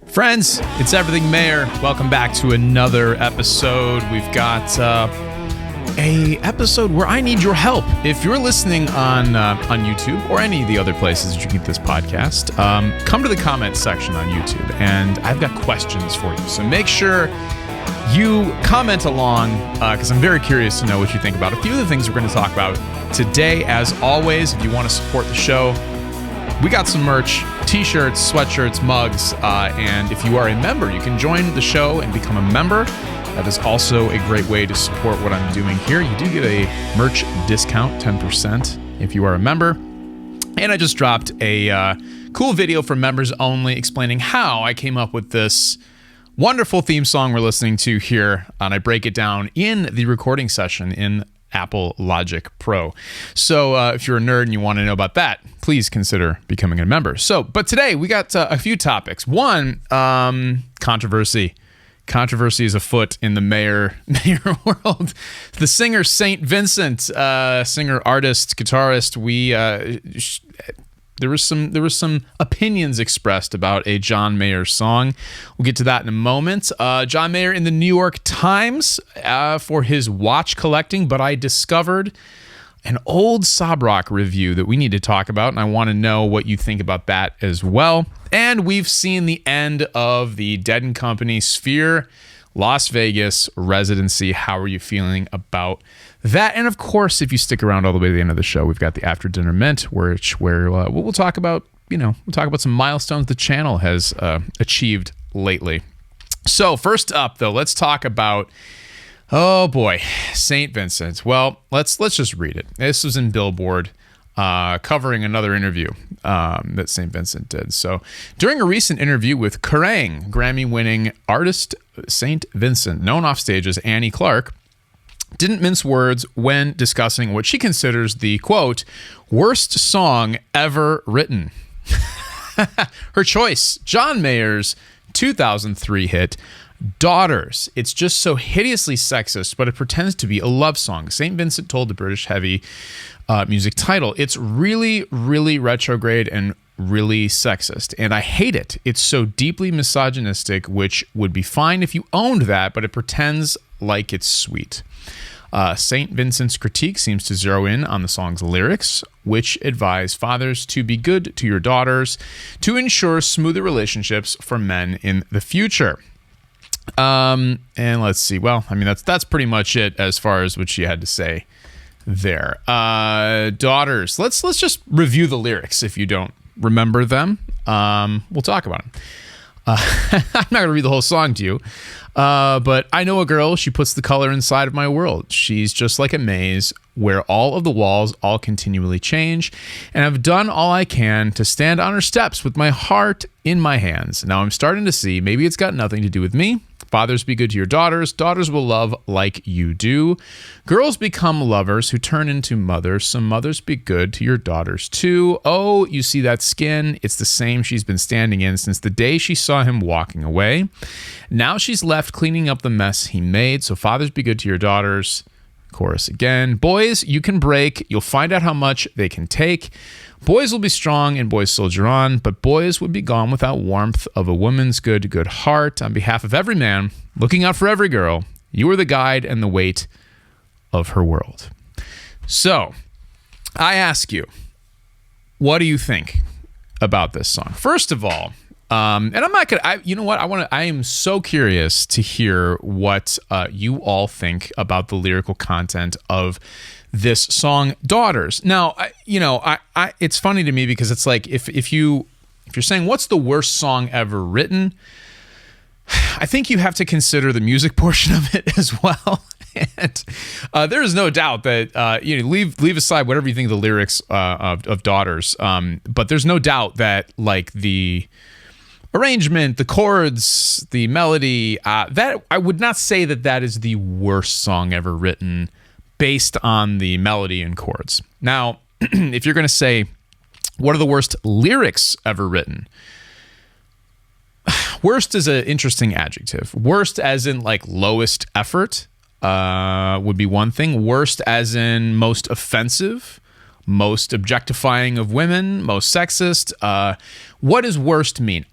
Friends, it's Everything Mayor. Welcome back to another episode. We've got a episode where I need your help. If you're listening on YouTube or any of the other places that you get this podcast, come to the comments section on YouTube, and I've got questions for you. So make sure you comment along, because I'm very curious to know what you think about a few of the things we're going to talk about today. As always, if you want to support the show, we got some merch, t-shirts, sweatshirts, mugs, and if you are a member, you can join the show and become a member. That is also a great way to support what I'm doing here. You do get a merch discount, 10%, if you are a member. And I just dropped a cool video for members only explaining how I came up with this wonderful theme song we're listening to here, and I break it down in the recording session in Apple Logic Pro. So if you're a nerd and you want to know about that, please consider becoming a member. But today we got a few topics. One, controversy. Controversy is afoot in the mayor world. The singer Saint Vincent, singer, artist, guitarist, there was some opinions expressed about a John Mayer song. We'll get to that in a moment. John Mayer in the New York Times for his watch collecting, but I discovered an old Sob Rock review that we need to talk about, and I want to know what you think about that as well. And we've seen the end of the Dead & Company Sphere Las Vegas residency. How are you feeling about that? And of course, if you stick around all the way to the end of the show, we've got the After Dinner Mint, where we'll talk about, we'll talk about some milestones the channel has achieved lately. So first up, though, let's talk about, oh boy, St. Vincent. Well, let's just read it. This was in Billboard, covering another interview that St. Vincent did. So during a recent interview with Kerrang! Grammy-winning artist St. Vincent, known off stage as Annie Clark, didn't mince words when discussing what she considers the, quote, worst song ever written. Her choice, John Mayer's 2003 hit, Daughters. It's just so hideously sexist, but it pretends to be a love song. St. Vincent told the British Heavy Music Title, it's really, really retrograde and really sexist, and I hate it. It's so deeply misogynistic, which would be fine if you owned that, but it pretends like it's sweet. St. Vincent's critique seems to zero in on the song's lyrics, which advise fathers to be good to your daughters to ensure smoother relationships for men in the future. And let's see. Well, I mean, that's pretty much it as far as what she had to say there. Daughters. Let's just review the lyrics if you don't remember them. We'll talk about them. I'm not going to read the whole song to you, but I know a girl, she puts the color inside of my world. She's just like a maze where all of the walls all continually change, and I've done all I can to stand on her steps with my heart in my hands. Now I'm starting to see maybe it's got nothing to do with me. Fathers, be good to your daughters. Daughters will love like you do. Girls become lovers who turn into mothers. So mothers, be good to your daughters too. Oh, you see that skin? It's the same she's been standing in since the day she saw him walking away. Now she's left cleaning up the mess he made. So fathers, be good to your daughters. Chorus again. Boys, you can break. You'll find out how much they can take. Boys will be strong and boys soldier on, but boys would be gone without warmth of a woman's good heart. On behalf of every man, looking out for every girl, you are the guide and the weight of her world. So, I ask you, what do you think about this song? First of all, and I'm not gonna. You know what? I am so curious to hear what you all think about the lyrical content of this song, Daughters. Now, it's funny to me because it's like if you're saying what's the worst song ever written, I think you have to consider the music portion of it as well. And there is no doubt that leave aside whatever you think of the lyrics of Daughters, but there's no doubt that like the arrangement, the chords, the melody, that I would not say that is the worst song ever written based on the melody and chords. Now, if you're going to say, what are the worst lyrics ever written? Worst is an interesting adjective. Worst as in like lowest effort would be one thing. Worst as in most offensive, most objectifying of women, most sexist. What does worst mean?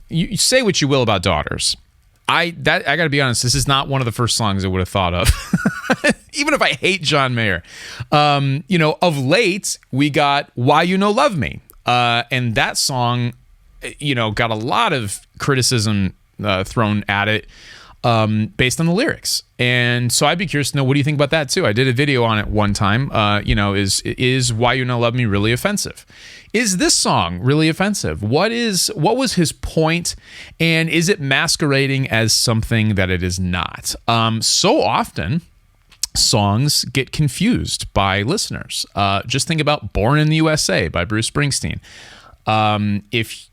You say what you will about Daughters. I got to be honest, this is not one of the first songs I would have thought of, even if I hate John Mayer. Of late, we got Why You No Love Me. And that song, got a lot of criticism thrown at it based on the lyrics. And so I'd be curious to know, what do you think about that too? I did a video on it one time. Is Why You No Love Me really offensive? Is this song really offensive? What was his point? And is it masquerading as something that it is not? So often songs get confused by listeners. Just think about Born in the USA by Bruce Springsteen. If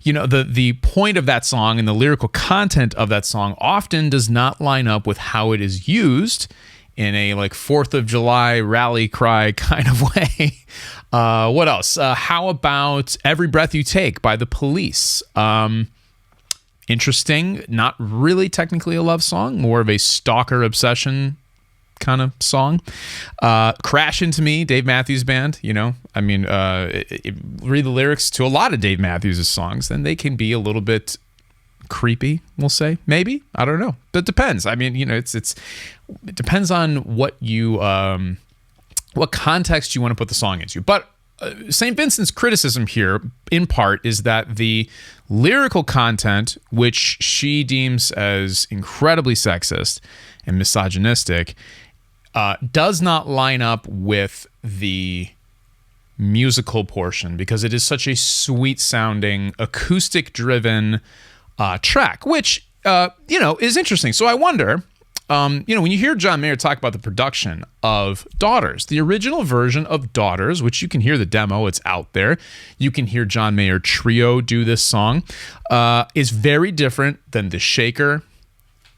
the point of that song and the lyrical content of that song often does not line up with how it is used in a 4th of July rally cry kind of way. What else? How about Every Breath You Take by The Police? Interesting. Not really technically a love song, more of a stalker obsession kind of song. Crash Into Me, Dave Matthews Band. Read the lyrics to a lot of Dave Matthews' songs, and they can be a little bit creepy, we'll say. Maybe, I don't know, but it depends. It depends on what context you want to put the song into. But St. Vincent's criticism here, in part, is that the lyrical content, which she deems as incredibly sexist and misogynistic, does not line up with the musical portion, because it is such a sweet sounding, acoustic driven track, which is interesting. So I wonder, when you hear John Mayer talk about the production of Daughters, the original version of Daughters, which you can hear the demo, it's out there. You can hear John Mayer Trio do this song, is very different than the shaker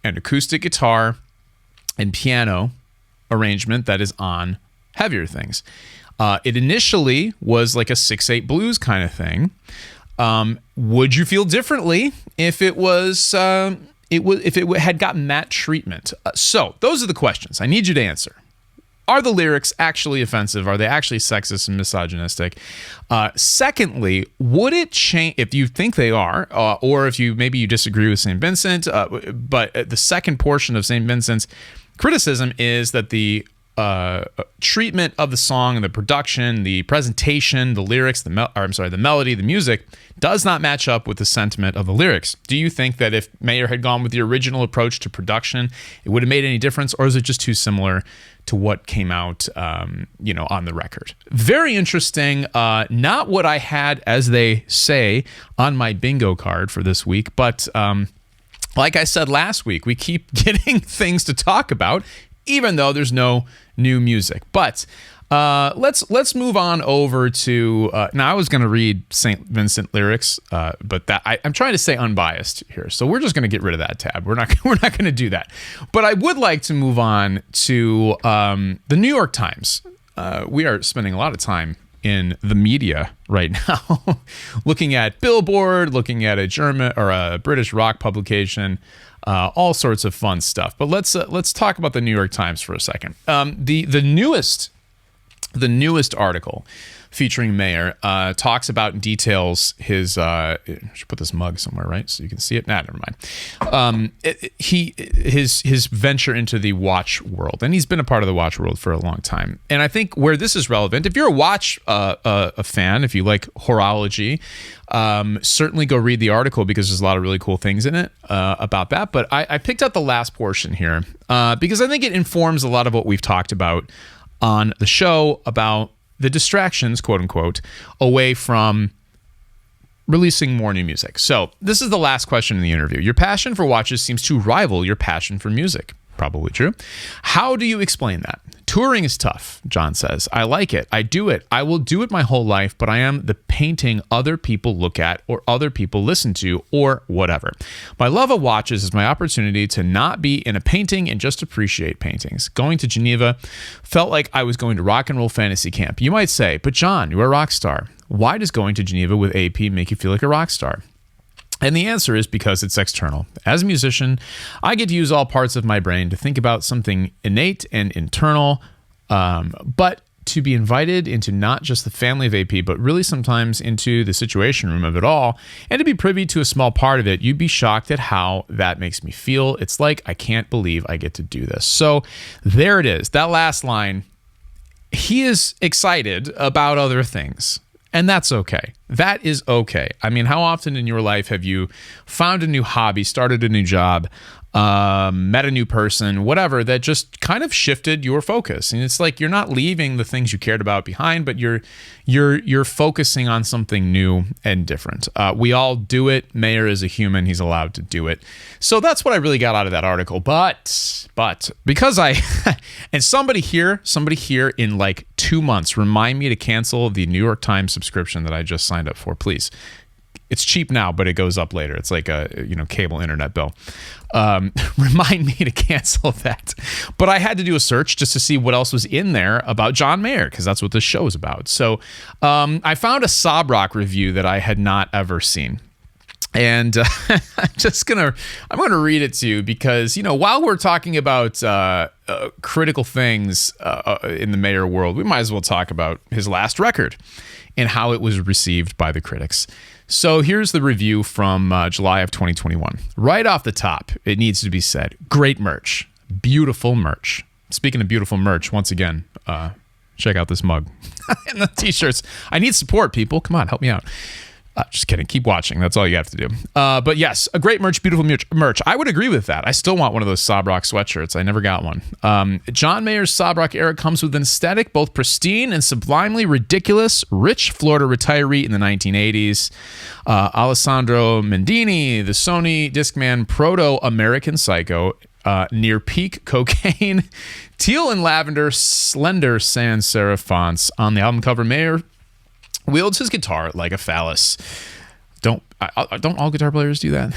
and acoustic guitar and piano arrangement that is on Heavier Things. It initially was like a 6/8 blues kind of thing. Would you feel differently if it was if it had gotten that treatment? So those are the questions I need you to answer. Are the lyrics actually offensive? Are they actually sexist and misogynistic? Secondly, would it change, if you think they are, or if maybe you disagree with St. Vincent, but the second portion of St. Vincent's criticism is that the treatment of the song and the production, the presentation, the lyrics, the melody, the music does not match up with the sentiment of the lyrics. Do you think that if Mayer had gone with the original approach to production, it would have made any difference, or is it just too similar to what came out, on the record? Very interesting. Not what I had, as they say, on my bingo card for this week, but like I said last week, we keep getting things to talk about, even though there's no new music. But let's move on over to now. I was going to read St. Vincent lyrics, but that I'm trying to stay unbiased here, so we're just going to get rid of that tab. We're not going to do that. But I would like to move on to the New York Times. We are spending a lot of time in the media right now, looking at Billboard, looking at a German or a British rock publication. All sorts of fun stuff. But let's talk about the New York Times for a second. The newest article featuring Mayer talks about and details his. I should put this mug somewhere, right, so you can see it. Nah, never mind. His venture into the watch world, and he's been a part of the watch world for a long time. And I think where this is relevant, if you're a watch a fan, if you like horology, certainly go read the article, because there's a lot of really cool things in it about that. But I picked out the last portion here because I think it informs a lot of what we've talked about on the show about the distractions, quote unquote, away from releasing more new music. So this is the last question in the interview. Your passion for watches seems to rival your passion for music. Probably true. How do you explain that? Touring is tough, John says. I like it. I do it. I will do it my whole life, but I am the painting other people look at or other people listen to or whatever. My love of watches is my opportunity to not be in a painting and just appreciate paintings. Going to Geneva felt like I was going to rock and roll fantasy camp. You might say, but John, you're a rock star. Why does going to Geneva with AP make you feel like a rock star? And the answer is because it's external. As a musician, I get to use all parts of my brain to think about something innate and internal But to be invited into not just the family of AP, but really sometimes into the situation room of it all, and to be privy to a small part of it, you'd be shocked at how that makes me feel. It's like, I can't believe I get to do this. So there it is. That last line, he is excited about other things. And that's okay. That is okay. I mean, how often in your life have you found a new hobby, started a new job, met a new person, whatever, that just kind of shifted your focus? And it's like, you're not leaving the things you cared about behind, but you're focusing on something new and different. We all do it. Mayer is a human. He's allowed to do it. So that's what I really got out of that article. But because and somebody here in like 2 months, remind me to cancel the New York Times subscription that I just signed up for, please. It's cheap now, but it goes up later. It's like a cable internet bill. Remind me to cancel that. But I had to do a search just to see what else was in there about John Mayer, because that's what this show is about. So I found a Sob Rock review that I had not ever seen. And I'm gonna read it to you because, while we're talking about critical things in the Mayer world, we might as well talk about his last record and how it was received by the critics. So here's the review from July of 2021. Right off the top, it needs to be said, great merch, beautiful merch. Speaking of beautiful merch, once again, check out this mug and the t-shirts. I need support, people. Come on, help me out. Just kidding. Keep watching. That's all you have to do. But yes, a great merch, beautiful merch. I would agree with that. I still want one of those Sob Rock sweatshirts. I never got one. John Mayer's Sob Rock era comes with an aesthetic both pristine and sublimely ridiculous. Rich Florida retiree in the 1980s. Alessandro Mendini, the Sony Discman proto-American Psycho. Near peak cocaine. Teal and lavender slender sans serif fonts on the album cover. Mayer wields his guitar like a phallus. Don't all guitar players do that?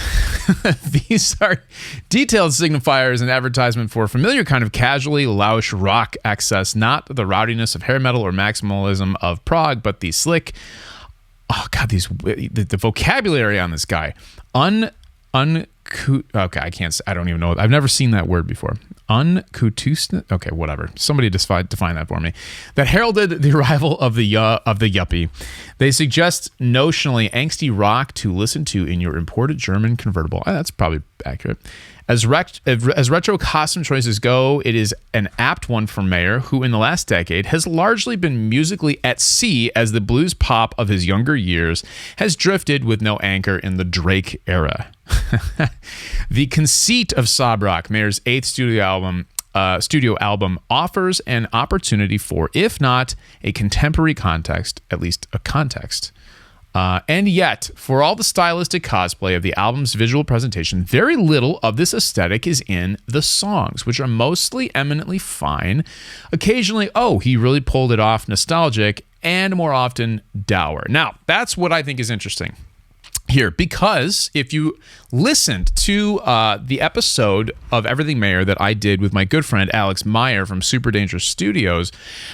These are detailed signifiers and advertisement for a familiar kind of casually lounge rock excess, not the rowdiness of hair metal or maximalism of prog, but the slick. Oh God, the vocabulary on this guy. Okay, I don't even know. I've never seen that word before. Uncoutus. Okay, whatever. Somebody define that for me. That heralded the arrival of the yuppie. They suggest notionally angsty rock to listen to in your imported German convertible. That's probably accurate. As retro costume choices go, it is an apt one for Mayer, who in the last decade has largely been musically at sea as the blues pop of his younger years has drifted with no anchor in the Drake era. The conceit of Sob Rock, Mayer's eighth studio album, offers an opportunity for, if not a contemporary context, at least a context. And yet, for all the stylistic cosplay of the album's visual presentation, very little of this aesthetic is in the songs, which are mostly eminently fine. Occasionally, he really pulled it off, nostalgic, and more often, dour. Now, that's what I think is interesting here, because if you listened to the episode of Everything Mayer that I did with my good friend Alex Meyer from Super Dangerous Studios,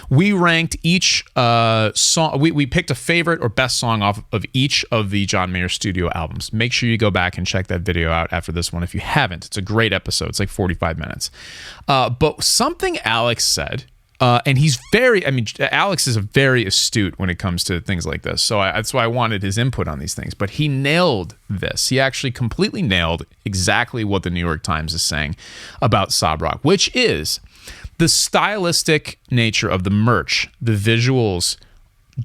we ranked each song. We picked a favorite or best song off of each of the John Mayer studio albums. Make sure you go back and check that video out after this one if you haven't. It's a great episode. It's like 45 minutes. But something Alex said, and Alex is very astute when it comes to things like this. So that's why I wanted his input on these things. But he nailed this. He actually completely nailed exactly what the New York Times is saying about Sob Rock, which is the stylistic nature of the merch, the visuals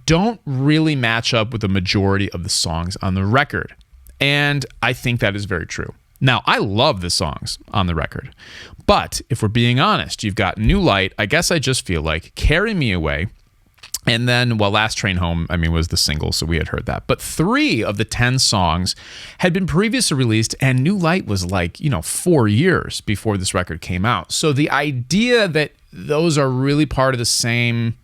don't really match up with the majority of the songs on the record. And I think that is very true. Now, I love the songs on the record, but if we're being honest, you've got New Light, I guess I just feel like, Carry Me Away, and then, Last Train Home, was the single, so we had heard that. But 3 of the 10 songs had been previously released, and New Light was 4 years before this record came out. So the idea that those are really part of the same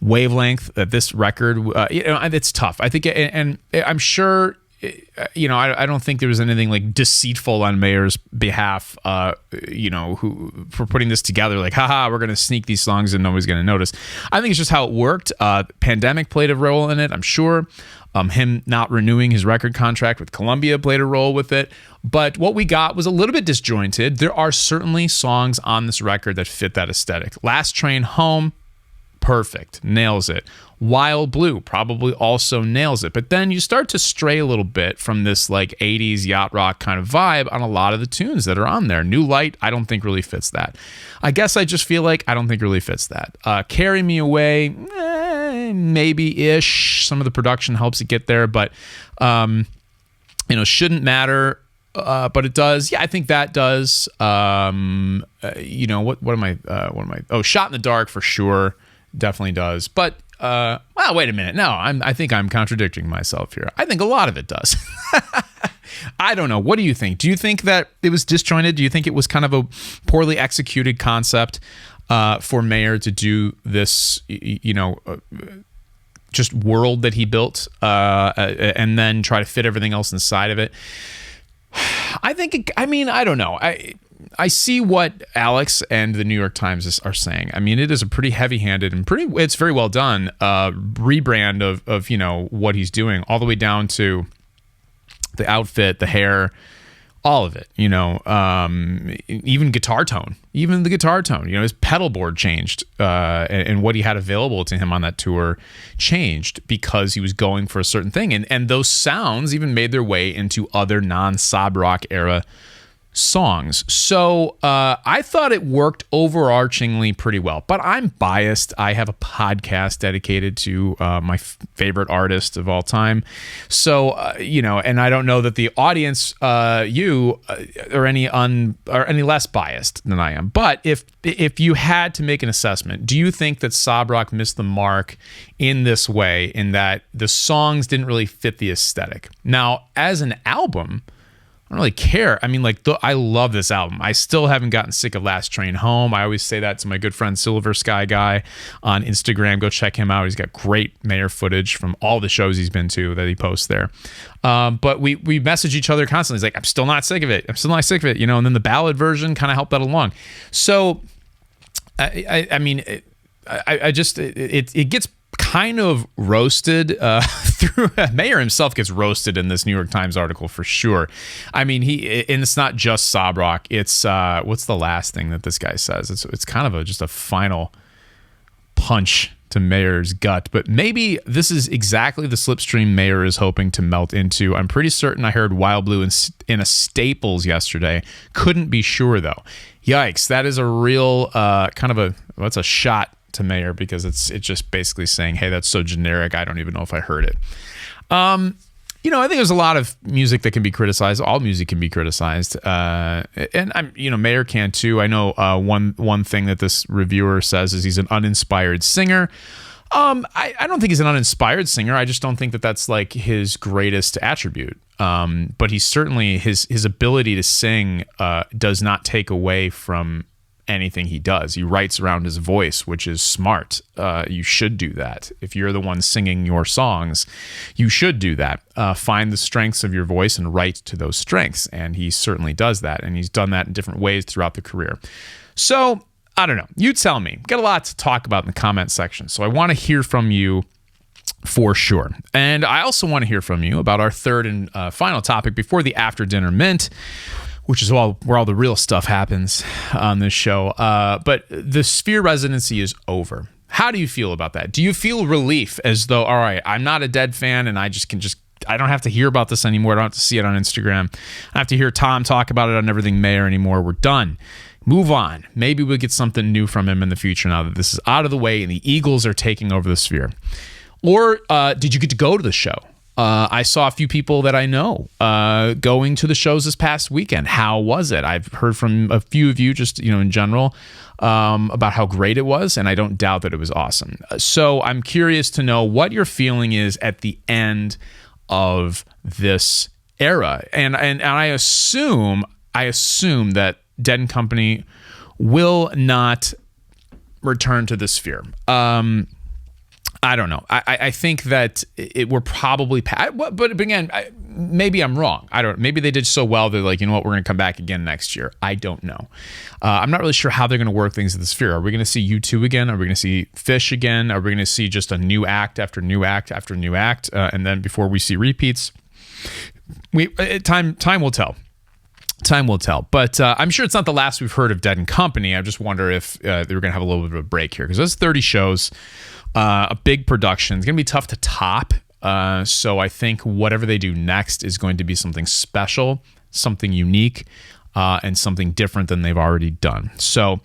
wavelength, that this record, it's tough. I think, and I'm sure, I don't think there was anything deceitful on Mayer's behalf, for putting this together. We're going to sneak these songs and nobody's going to notice. I think it's just how it worked. Pandemic played a role in it, I'm sure. Him not renewing his record contract with Columbia played a role with it. But what we got was a little bit disjointed. There are certainly songs on this record that fit that aesthetic. Last Train Home, perfect, nails it. Wild Blue probably also nails it. But then you start to stray a little bit from this like 80s yacht rock kind of vibe on a lot of the tunes that are on there. New Light, I don't think really fits that. I guess I just feel like I don't think really fits that. Carry Me Away, maybe-ish. Some of the production helps it get there, but Shouldn't Matter. But it does. Yeah, I think that does. What am I? Oh, Shot in the Dark for sure, definitely does. But wait a minute. No, I think I'm contradicting myself here. I think a lot of it does. I don't know. What do you think? Do you think that it was disjointed? Do you think it was kind of a poorly executed concept for Mayer to do this? Just world that he built, and then try to fit everything else inside of it. I don't know. I see what Alex and the New York Times are saying. I mean, it is a pretty heavy-handed and it's very well done rebrand of what he's doing, all the way down to the outfit, the hair, all of it. Even guitar tone, even the guitar tone. His pedal board changed, and what he had available to him on that tour changed because he was going for a certain thing, and those sounds even made their way into other non-Sob Rock era songs. So I thought it worked overarchingly pretty well, but I'm biased. I have a podcast dedicated to my favorite artist of all time. So, and I don't know that the audience, are any less biased than I am. But if you had to make an assessment, do you think that Sob Rock missed the mark in this way, in that the songs didn't really fit the aesthetic? Now, as an album, I don't really care. I mean, I love this album. I still haven't gotten sick of Last Train Home. I always say that to my good friend Silver Sky Guy on Instagram. Go check him out. He's got great Mayer footage from all the shows he's been to that he posts there. But we message each other constantly. He's like, I'm still not sick of it. I'm still not sick of it. And then the ballad version kind of helped that along. So, it gets kind of roasted through Mayer himself gets roasted in this New York Times article for sure. I mean, and it's not just Sob Rock. It's what's the last thing that this guy says? It's kind of just a final punch to Mayer's gut, but maybe this is exactly the slipstream Mayer is hoping to melt into. I'm pretty certain I heard Wild Blue in a Staples yesterday. Couldn't be sure though. Yikes, that is a real that's a shot to Mayer, because it's just basically saying, hey, that's so generic, I don't even know if I heard it. I think there's a lot of music that can be criticized. All music can be criticized, and Mayer can too. I know one thing that this reviewer says is he's an uninspired singer. I don't think he's an uninspired singer. I just don't think that that's like his greatest attribute. But he's certainly his ability to sing does not take away from anything he does. He writes around his voice, which is smart. You should do that. If you're the one singing your songs, you should do that. Find the strengths of your voice and write to those strengths. And he certainly does that. And he's done that in different ways throughout the career. So, I don't know. You tell me. Got a lot to talk about in the comment section. So I want to hear from you for sure. And I also want to hear from you about our third and final topic before the after dinner mint, which is where all the real stuff happens on this show. But the Sphere residency is over. How do you feel about that? Do you feel relief, as though, all right, I'm not a Dead fan and I don't have to hear about this anymore. I don't have to see it on Instagram. I don't have to hear Tom talk about it on Everything Mayer anymore. We're done. Move on. Maybe we'll get something new from him in the future now that this is out of the way and the Eagles are taking over the Sphere. Or did you get to go to the show? I saw a few people that I know going to the shows this past weekend. How was it? I've heard from a few of you just, in general, about how great it was, and I don't doubt that it was awesome. So I'm curious to know what your feeling is at the end of this era. And I assume that Dead and Company will not return to the Sphere. I don't know. I think that we're probably, but again, maybe I'm wrong. I don't. Maybe they did so well they're like, you know what, we're going to come back again next year. I don't know. I'm not really sure how they're going to work things at the Sphere. Are we going to see U2 again? Are we going to see Fish again? Are we going to see just a new act after new act after new act, and then before we see repeats? Time will tell. Time will tell, but I'm sure it's not the last we've heard of Dead & Company. I just wonder if they're going to have a little bit of a break here, because those 30 shows, a big production. It's going to be tough to top. So I think whatever they do next is going to be something special, something unique, and something different than they've already done. So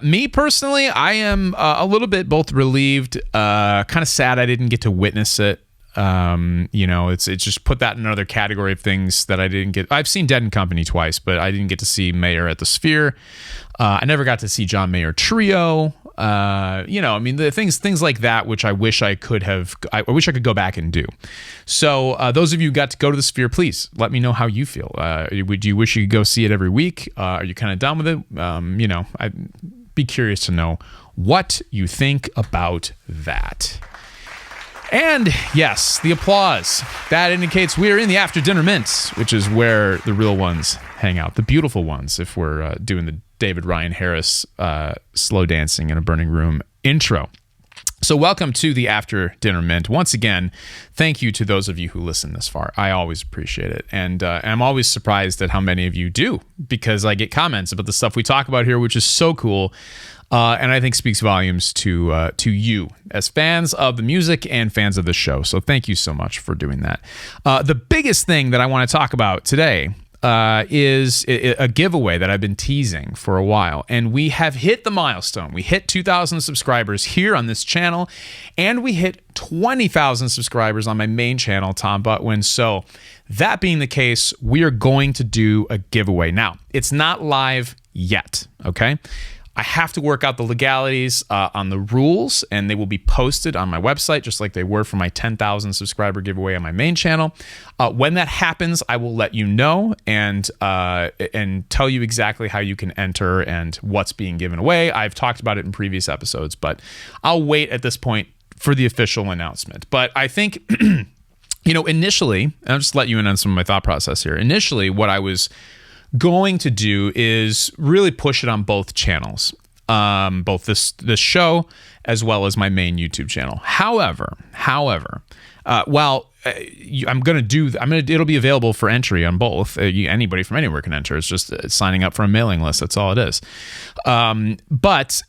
me personally, I am a little bit both relieved, kind of sad I didn't get to witness it. It's just put that in another category of things that I didn't get. I've seen Dead & Company twice, but I didn't get to see Mayer at the Sphere. I never got to see John Mayer Trio. The things like that, which I wish I could have, I wish I could go back and do. So those of you who got to go to the Sphere, please let me know how you feel. Would you wish you could go see it every week? Are you kind of done with it? I'd be curious to know what you think about that. And yes, the applause. That indicates we are in the after dinner mints, which is where the real ones hang out. The beautiful ones, if we're doing the David Ryan Harris slow dancing in a burning room intro. So welcome to the After Dinner Mint. Once again, thank you to those of you who listen this far. I always appreciate it. And I'm always surprised at how many of you do, because I get comments about the stuff we talk about here, which is so cool. And I think speaks volumes to you as fans of the music and fans of the show. So thank you so much for doing that. The biggest thing that I want to talk about today is a giveaway that I've been teasing for a while. And we have hit the milestone. We hit 2,000 subscribers here on this channel, and we hit 20,000 subscribers on my main channel, Tom Butwin. So that being the case, we are going to do a giveaway. Now, it's not live yet, okay? I have to work out the legalities on the rules, and they will be posted on my website, just like they were for my 10,000 subscriber giveaway on my main channel. When that happens, I will let you know and tell you exactly how you can enter and what's being given away. I've talked about it in previous episodes, but I'll wait at this point for the official announcement. But I think, initially, I'll just let you in on some of my thought process here. Initially, what I was going to do is really push it on both channels, both this show as well as my main YouTube channel. However, it'll be available for entry on both. Anybody from anywhere can enter. It's just signing up for a mailing list. That's all it is. But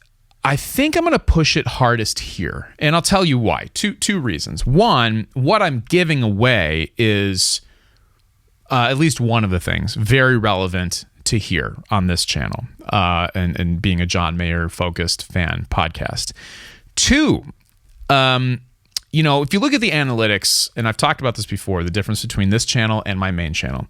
I think I'm going to push it hardest here, and I'll tell you why. Two reasons. One, what I'm giving away is at least one of the things very relevant to here on this channel, and being a John Mayer focused fan podcast. Two, if you look at the analytics, and I've talked about this before, the difference between this channel and my main channel.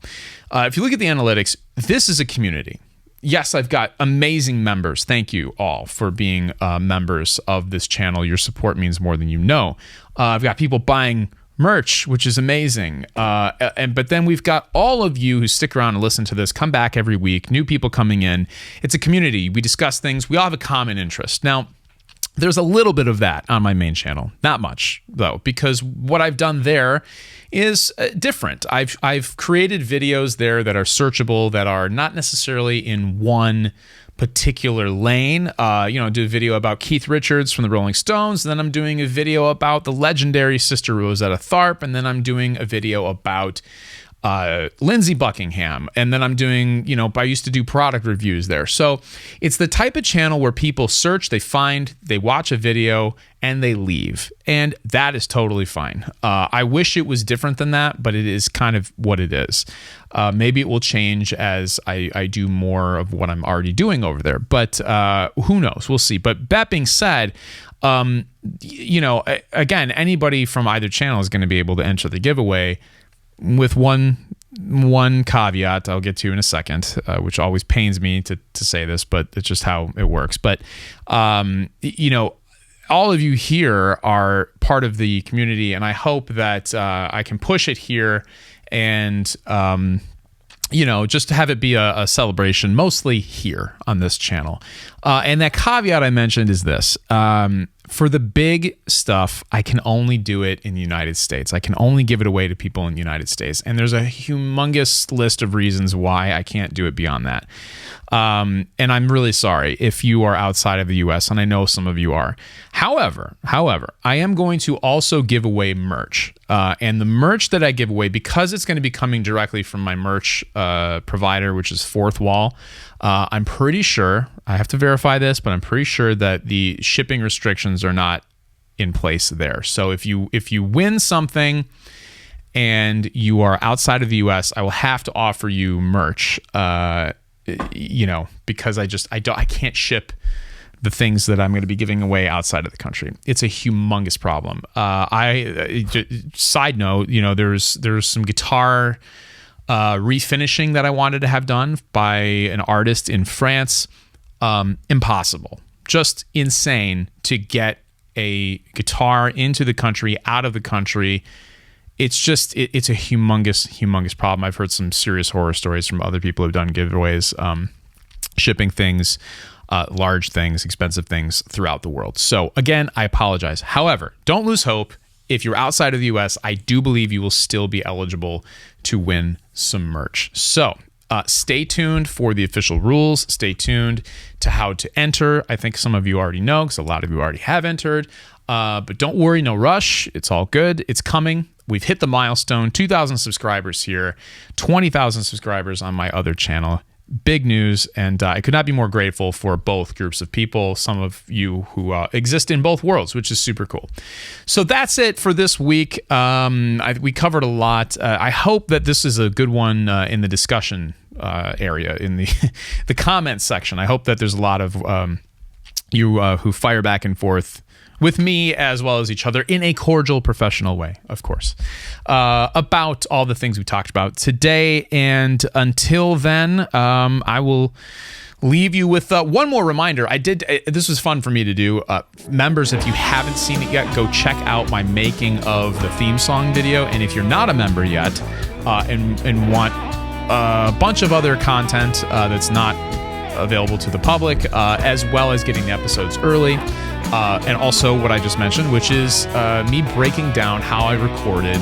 If you look at the analytics, this is a community. Yes, I've got amazing members. Thank you all for being members of this channel. Your support means more than you know. I've got people buying merch, which is amazing. But then we've got all of you who stick around and listen to this, come back every week, new people coming in. It's a community. We discuss things. We all have a common interest. Now, there's a little bit of that on my main channel. Not much, though, because what I've done there is different. I've created videos there that are searchable, that are not necessarily in one particular lane. Do a video about Keith Richards from the Rolling Stones, and then I'm doing a video about the legendary Sister Rosetta Tharpe, and then I'm doing a video about Lindsey Buckingham, and then I'm doing, I used to do product reviews there. So it's the type of channel where people search, they find, they watch a video, and they leave. And that is totally fine. I wish it was different than that, but it is kind of what it is. Maybe it will change as I do more of what I'm already doing over there. But who knows? We'll see. But that being said, again, anybody from either channel is going to be able to enter the giveaway, with one caveat I'll get to in a second, which always pains me to say this, but it's just how it works. But, all of you here are part of the community, and I hope that I can push it here and, just to have it be a celebration, mostly here on this channel. And that caveat I mentioned is this. For the big stuff, I can only do it in the United States. I can only give it away to people in the United States. And there's a humongous list of reasons why I can't do it beyond that. And I'm really sorry if you are outside of the US, and I know some of you are. However, I am going to also give away merch. And the merch that I give away, because it's going to be coming directly from my merch provider, which is Fourth Wall, I'm pretty sure, I have to verify this, but I'm pretty sure that the shipping restrictions are not in place there. So if you win something and you are outside of the US, I will have to offer you merch, because I can't ship the things that I'm going to be giving away outside of the country. It's a humongous problem. Side note, there's some guitar refinishing that I wanted to have done by an artist in France. Impossible, just insane to get a guitar into the country, out of the country. It's a humongous problem. I've heard some serious horror stories from other people who've done giveaways, shipping things, large things, expensive things throughout the world. So again, I apologize. However, don't lose hope. If you're outside of the US, I do believe you will still be eligible to win some merch. So stay tuned for the official rules. Stay tuned to how to enter. I think some of you already know because a lot of you already have entered. But don't worry, no rush. It's all good. It's coming. We've hit the milestone, 2,000 subscribers here, 20,000 subscribers on my other channel. Big news, and I could not be more grateful for both groups of people, some of you who exist in both worlds, which is super cool. So that's it for this week. We covered a lot. I hope that this is a good one in the discussion area, in the comments section. I hope that there's a lot of you who fire back and forth with me as well as each other in a cordial, professional way, of course, about all the things we talked about today. And until then, I will leave you with one more reminder. This was fun for me to do. Members, if you haven't seen it yet, go check out my making of the theme song video. And if you're not a member yet and want a bunch of other content that's not available to the public, as well as getting the episodes early, and also what I just mentioned, which is me breaking down how I recorded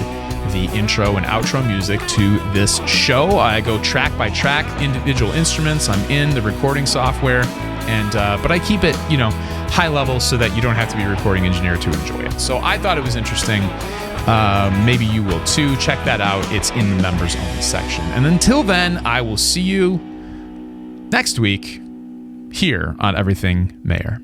the intro and outro music to this show. I go track by track, individual instruments. I'm in the recording software, and but I keep it, high level so that you don't have to be a recording engineer to enjoy it. So I thought it was interesting. Maybe you will too. Check that out. It's in the members only section. And until then, I will see you next week here on Everything Mayor.